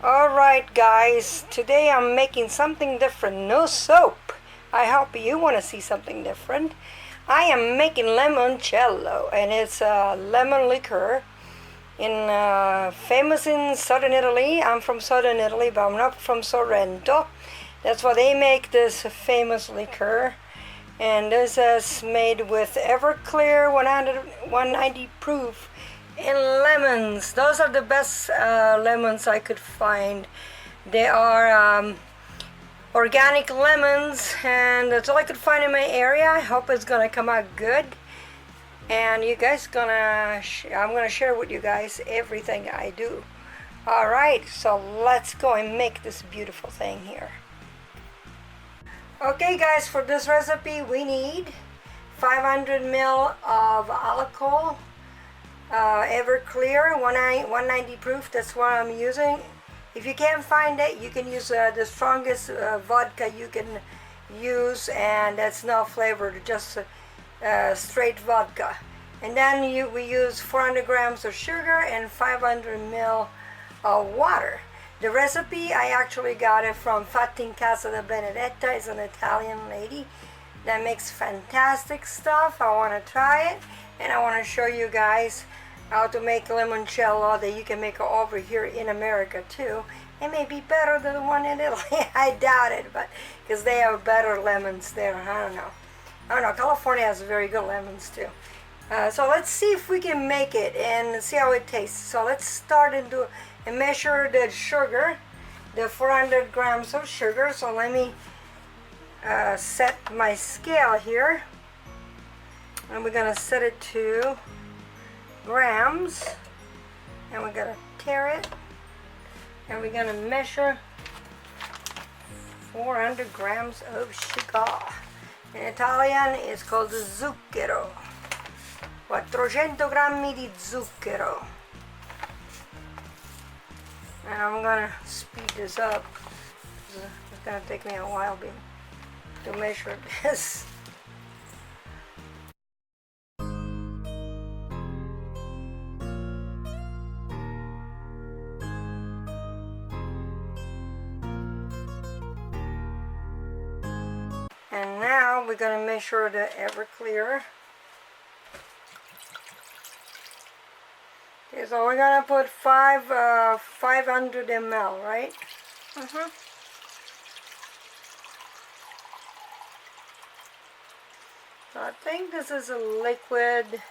Alright guys, today I'm making something different. No soap. I hope you want to see something different. I am making limoncello, and it's a lemon liquor famous in southern Italy. I'm from southern Italy, but I'm not from Sorrento. That's why they make this famous liquor. And this is made with Everclear 190 proof and lemons. Those are the best lemons I could find. They are organic lemons, and that's all I could find in my area. I hope it's gonna come out good. And you guys I'm gonna share with you guys everything I do. All right, so let's go and make this beautiful thing here. Okay guys, for this recipe we need 500 ml of alcohol, Everclear 190 proof. That's what I'm using. If you can't find it, you can use the strongest vodka you can use, and that's not flavored, just straight vodka. And then we use 400 grams of sugar and 500 ml of water. The recipe, I actually got it from Fatin Casa de Benedetta. It's an Italian lady that makes fantastic stuff. I want to try it, and I want to show you guys how to make limoncello that you can make over here in America too. It may be better than the one in Italy. I doubt it, but because they have better lemons there. I don't know. California has very good lemons too. So let's see if we can make it and see how it tastes. So let's start and measure the sugar, the 400 grams of sugar. So let me set my scale here, and we're gonna set it to grams, and we're gonna tare it, and we're gonna measure 400 grams of sugar. In Italian it's called zucchero. 400 grammi di zucchero. And I'm gonna speed this up. It's gonna take me a while to measure this. And now we're gonna measure the Everclear. Okay, so we're gonna put 500 ml, right? So I think this is a liquid,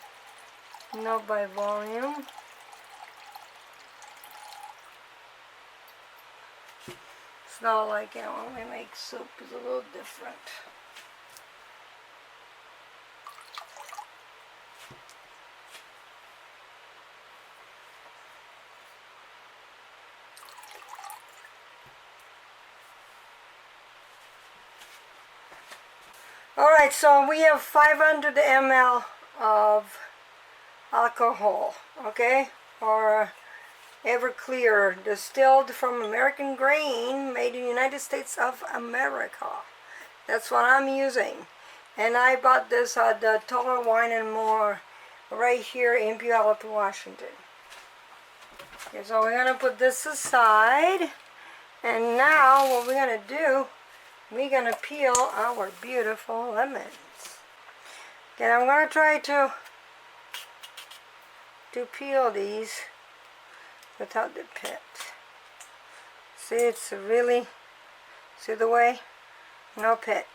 not by volume. It's not like, when we make soup, it's a little different. Alright, so we have 500 ml of alcohol, okay, or Everclear, distilled from American grain, made in the United States of America. That's what I'm using. And I bought this at the Total Wine and More right here in Puyallup, Washington. Okay, so we're going to put this aside. And now what we're going to do, we're going to peel our beautiful lemons. Okay, I'm going to try to peel these without the pit. See, it's really, see the way? No pit.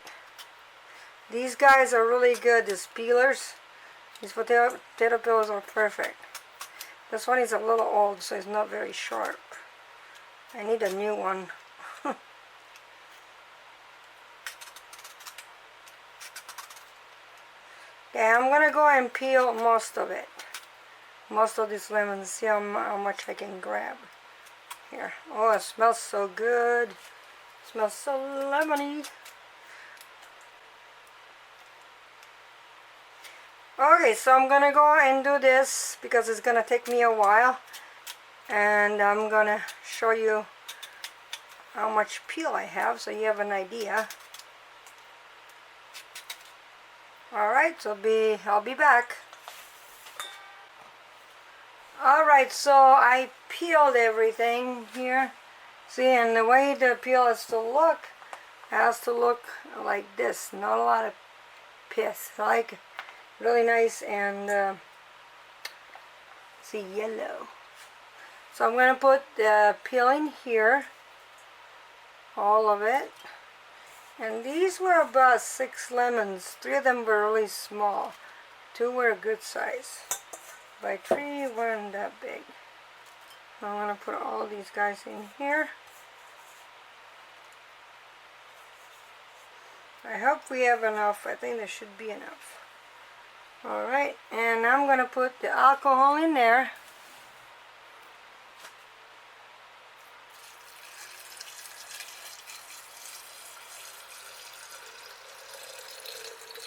These guys are really good, these peelers. These potato peels are perfect. This one is a little old, so it's not very sharp. I need a new one. Okay, I'm gonna go and peel most of it. Most of these lemons. See how much I can grab. Here. Oh, it smells so good. It smells so lemony. Okay, so I'm gonna go and do this because it's gonna take me a while, and I'm gonna show you how much peel I have so you have an idea. Alright, so I'll be back. Alright, so I peeled everything here. See, and the way the peel has to look like this. Not a lot of piss. Like really nice and see, yellow. So I'm going to put the peel in here, all of it. And these were about 6 lemons. 3 of them were really small. 2 were a good size. By 3 weren't that big. I'm going to put all these guys in here. I hope we have enough. I think there should be enough. Alright, and I'm going to put the alcohol in there.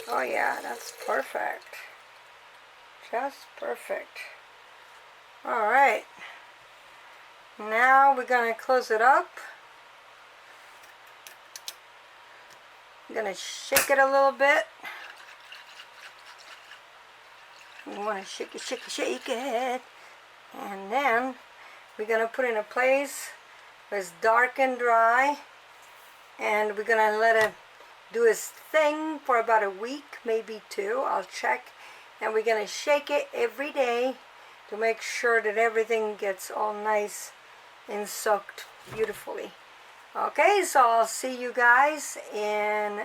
Oh yeah, that's perfect. Just perfect. Alright. Now we're going to close it up. I'm going to shake it a little bit. We want to shake it, shake it, shake it. And then we're going to put it in a place where it's dark and dry. And we're going to let it do its thing for about a week, maybe 2. I'll check. And we're going to shake it every day to make sure that everything gets all nice and soaked beautifully. Okay, so I'll see you guys in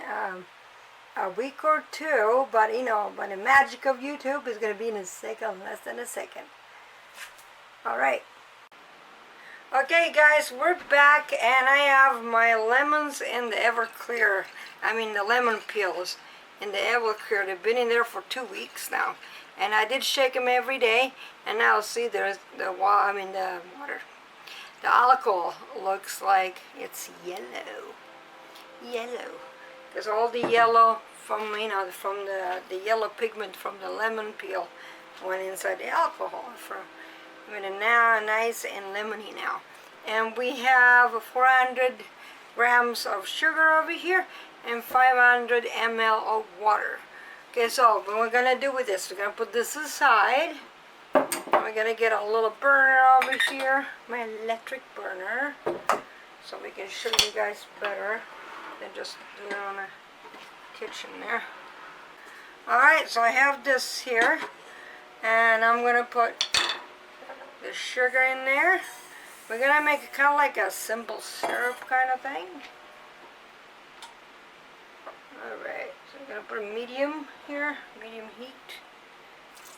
a week or 2, but you know, by the magic of YouTube, it's going to be in a second, less than a second. Alright. Okay guys, we're back and I have my lemons in the Everclear. I mean the lemon peels in the Everclear. They've been in there for 2 weeks now. And I did shake them every day. And now see there's the water. The alcohol looks like it's yellow. Yellow. Because all the yellow from, you know, from the yellow pigment from the lemon peel went inside the alcohol. I mean, now nice and lemony now. And we have 400 grams of sugar over here and 500 ml of water. Okay, so what we're going to do with this, we're going to put this aside. We're going to get a little burner over here, my electric burner, so we can show you guys better than just do it on the kitchen there. Alright, so I have this here, and I'm going to put the sugar in there. We're going to make it kind of like a simple syrup kind of thing. Alright, so I'm going to put a medium here, medium heat.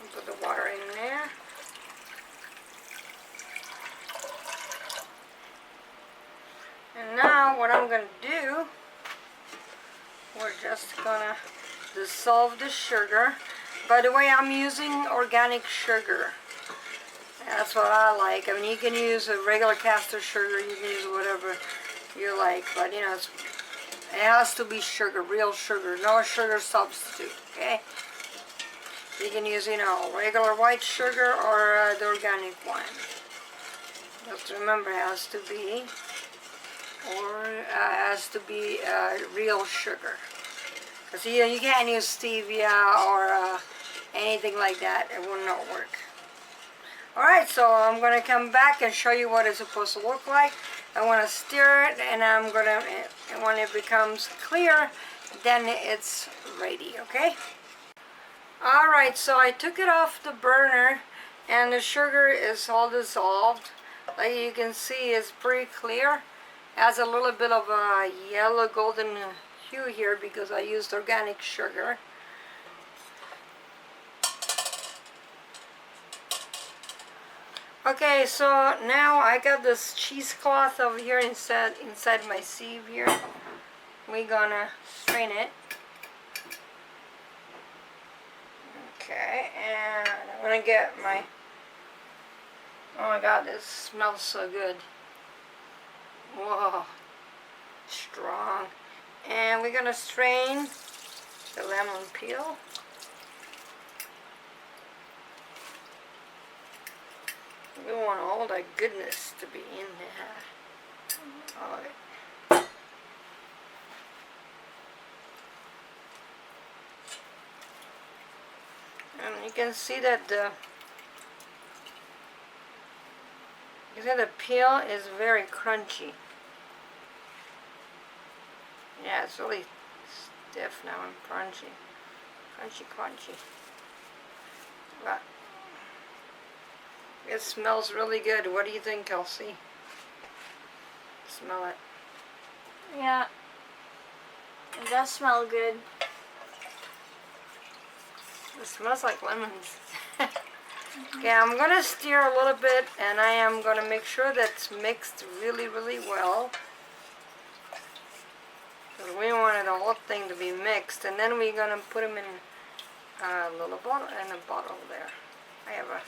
And put the water in there. And now what I'm going to do, we're just going to dissolve the sugar. By the way, I'm using organic sugar. That's what I like. I mean, you can use a regular caster sugar, you can use whatever you like, but you know, it has to be sugar, real sugar, no sugar substitute, okay? You can use, you know, regular white sugar or the organic one. Just remember, it has to be real sugar. Because you can't use stevia or anything like that. It will not work. Alright, so I'm going to come back and show you what it's supposed to look like. I want to stir it, and and when it becomes clear, then it's ready, okay? Alright, so I took it off the burner, and the sugar is all dissolved. Like you can see, it's pretty clear. It has a little bit of a yellow golden hue here because I used organic sugar. Okay, so now I got this cheesecloth over here inside my sieve here. We're gonna strain it. Okay, and I'm gonna get my, oh my god, this smells so good. Whoa, strong. And we're gonna strain the lemon peel. We want all that goodness to be in there. Alright. And you can see that the peel is very crunchy. Yeah, it's really stiff now and crunchy. Crunchy. But it smells really good. What do you think, Kelsey? Smell it. Yeah, it does smell good. It smells like lemons. Okay, I'm gonna stir a little bit, and I am gonna make sure that's mixed really well. Because we wanted the whole thing to be mixed, and then we're gonna put them in a little bottle and a bottle there. I have a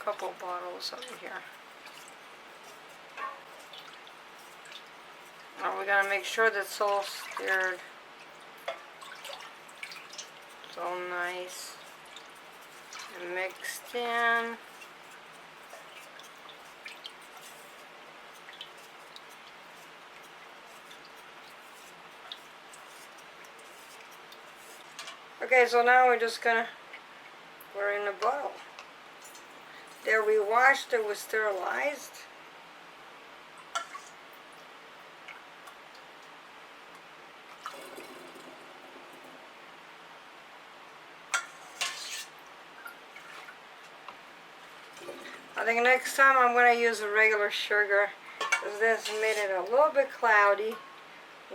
couple bottles over here. Now we're gonna make sure that's all stirred. So nice and mixed in. Okay, so now we're just gonna put it in a bottle. There, we washed it, was sterilized. I think next time I'm going to use a regular sugar, because this made it a little bit cloudy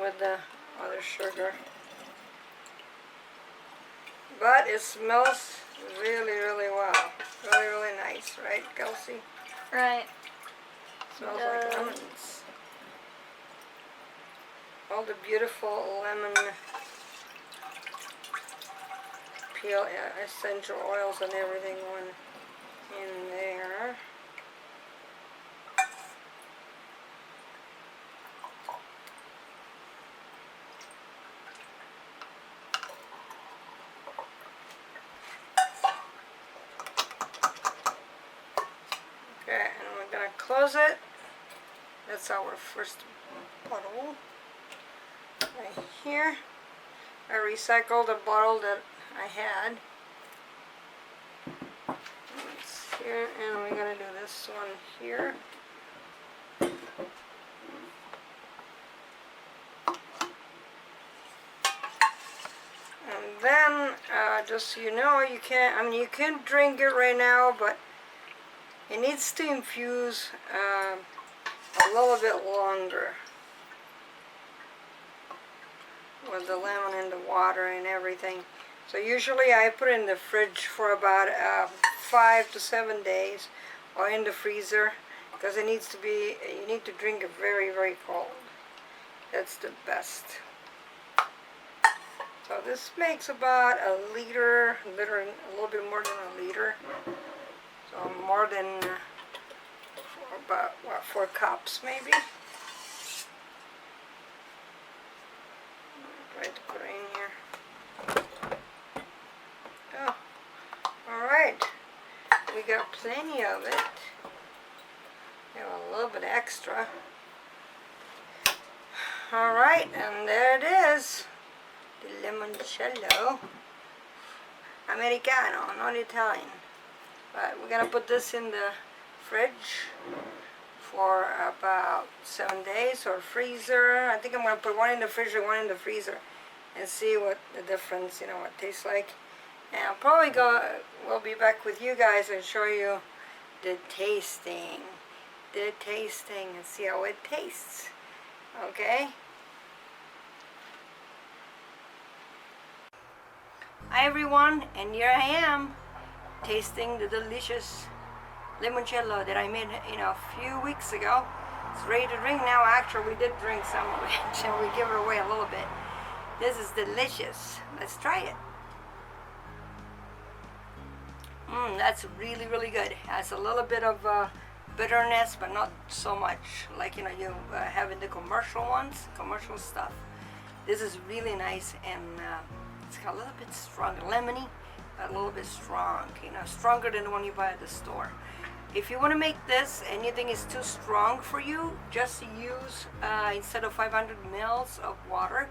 with the other sugar. But it smells really well. Really nice, right, Kelsey? Right. Smells like lemons. All the beautiful lemon peel, essential oils and everything went in there. Okay, and we're gonna close it. That's our first bottle. Right here. I recycled a bottle that I had. It's here, and we're gonna do this one here. And then, just so you know, you can drink it right now, but it needs to infuse a little bit longer with the lemon and the water and everything. So usually I put it in the fridge for about 5 to 7 days, or in the freezer, because it needs to be, you need to drink it very cold. That's the best. So this makes about a liter, a little bit more than a liter. So more than about, what, 4 cups maybe. Try to put it in here. Oh, alright. We got plenty of it. We have a little bit extra. Alright, and there it is. The limoncello. Americano, not Italian. But we're gonna put this in the fridge for about 7 days, or freezer. I think I'm gonna put one in the fridge and one in the freezer and see what the difference, what it tastes like. And I'll probably we'll be back with you guys and show you the tasting and see how it tastes. Okay? Hi everyone, and here I am tasting the delicious limoncello that I made a few weeks ago. It's ready to drink now. Actually, we did drink some of it and we give it away a little bit. This is delicious. Let's try it. That's really good. It has a little bit of bitterness, but not so much like you have in the commercial stuff. This is really nice, and it's got a little bit strong, lemony, but a little bit strong, stronger than the one you buy at the store. If you want to make this and you think it's too strong for you, just use, instead of 500 mils of water,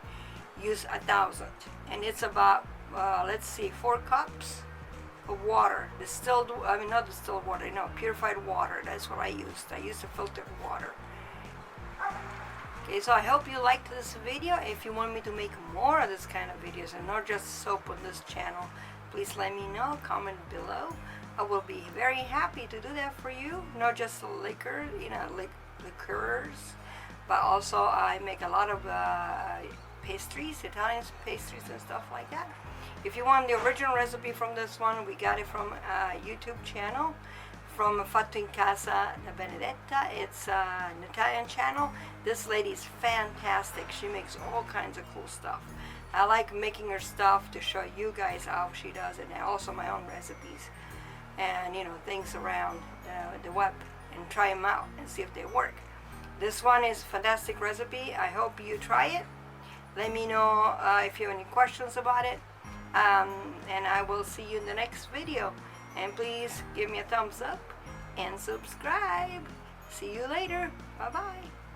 use 1,000. And it's about, let's see, 4 cups of water. Not distilled water, purified water. That's what I used. I used the filtered water. Okay, so I hope you liked this video. If you want me to make more of this kind of videos and not just soap on this channel, please let me know, comment below. I will be very happy to do that for you. Not just liquor, liqueurs, but also I make a lot of pastries, Italian pastries and stuff like that. If you want the original recipe from this one, we got it from a YouTube channel from Fatto in Casa da Benedetta. It's an Italian channel. This lady is fantastic. She makes all kinds of cool stuff. I like making her stuff to show you guys how she does it, and also my own recipes and things around the web, and try them out and see if they work. This one is a fantastic recipe. I hope you try it. Let me know if you have any questions about it, and I will see you in the next video. And please give me a thumbs up and subscribe. See you later. Bye bye.